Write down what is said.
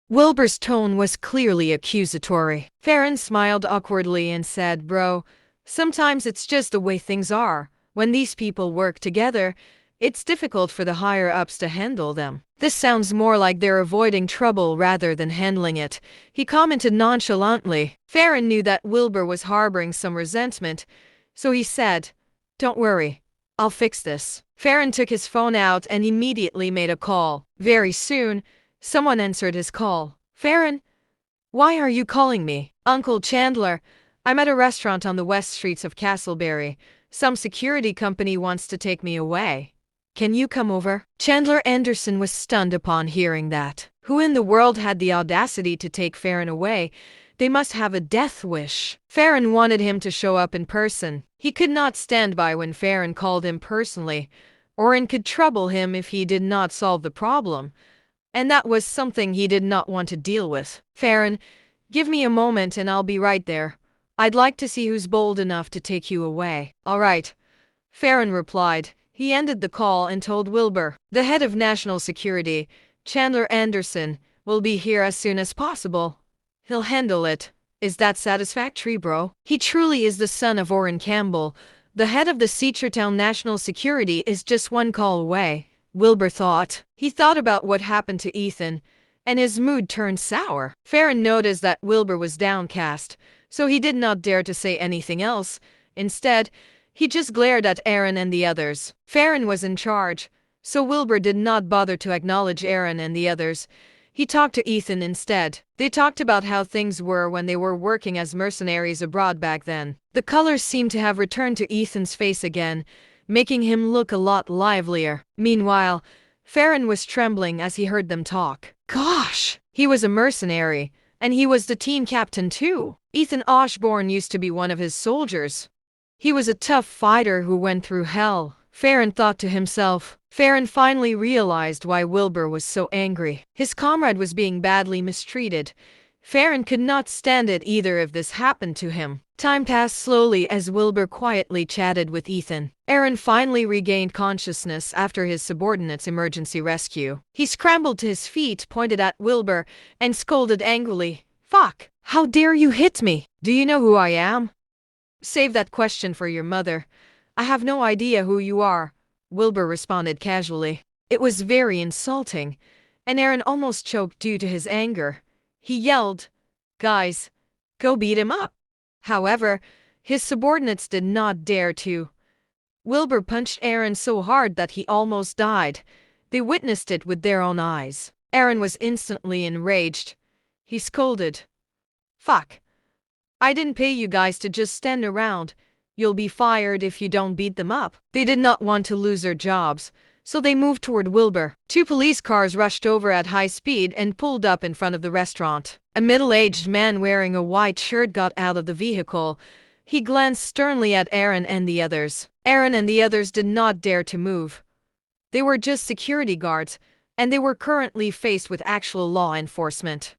Wilbur's tone was clearly accusatory. Farron smiled awkwardly and said, "Bro, sometimes it's just the way things are. When these people work together, it's difficult for the higher-ups to handle them. This sounds more like they're avoiding trouble rather than handling it," he commented nonchalantly. Farron knew that Wilbur was harboring some resentment, so he said, "Don't worry, I'll fix this." Farron took his phone out and immediately made a call. Very soon, someone answered his call. "Farron, why are you calling me?" "Uncle Chandler, I'm at a restaurant on the west streets of Castleberry. Some security company wants to take me away. Can you come over?" Chandler Anderson was stunned upon hearing that. Who in the world had the audacity to take Farron away? They must have a death wish. Farron wanted him to show up in person. He could not stand by when Farron called him personally, or could trouble him if he did not solve the problem. And that was something he did not want to deal with. "Farron, give me a moment and I'll be right there. I'd like to see who's bold enough to take you away." "All right," Farron replied. He ended the call and told Wilbur, "The head of national security, Chandler Anderson, will be here as soon as possible. He'll handle it. Is that satisfactory, bro?" He truly is the son of Orrin Campbell. The head of the Seachertown National Security is just one call away, Wilbur thought. He thought about what happened to Ethan, and his mood turned sour. Farron noticed that Wilbur was downcast, so he did not dare to say anything else. Instead, he just glared at Aaron and the others. Farron was in charge, so Wilbur did not bother to acknowledge Aaron and the others. He talked to Ethan instead. They talked about how things were when they were working as mercenaries abroad back then. The colors seemed to have returned to Ethan's face again, making him look a lot livelier. Meanwhile, Farron was trembling as he heard them talk. Gosh! He was a mercenary, and he was the team captain too. Ethan Osborne used to be one of his soldiers. He was a tough fighter who went through hell, Farron thought to himself. Farron finally realized why Wilbur was so angry. His comrade was being badly mistreated. Farron could not stand it either if this happened to him. Time passed slowly as Wilbur quietly chatted with Ethan. Aaron finally regained consciousness after his subordinate's emergency rescue. He scrambled to his feet, pointed at Wilbur, and scolded angrily. "Fuck! How dare you hit me? Do you know who I am?" "Save that question for your mother. I have no idea who you are," Wilbur responded casually. It was very insulting, and Aaron almost choked due to his anger. He yelled, "Guys, go beat him up." However, his subordinates did not dare to. Wilbur punched Aaron so hard that he almost died. They witnessed it with their own eyes. Aaron was instantly enraged. He scolded, "Fuck. I didn't pay you guys to just stand around. You'll be fired if you don't beat them up." They did not want to lose their jobs, so they moved toward Wilbur. Two police cars rushed over at high speed and pulled up in front of the restaurant. A middle-aged man wearing a white shirt got out of the vehicle. He glanced sternly at Aaron and the others. Aaron and the others did not dare to move. They were just security guards, and they were currently faced with actual law enforcement.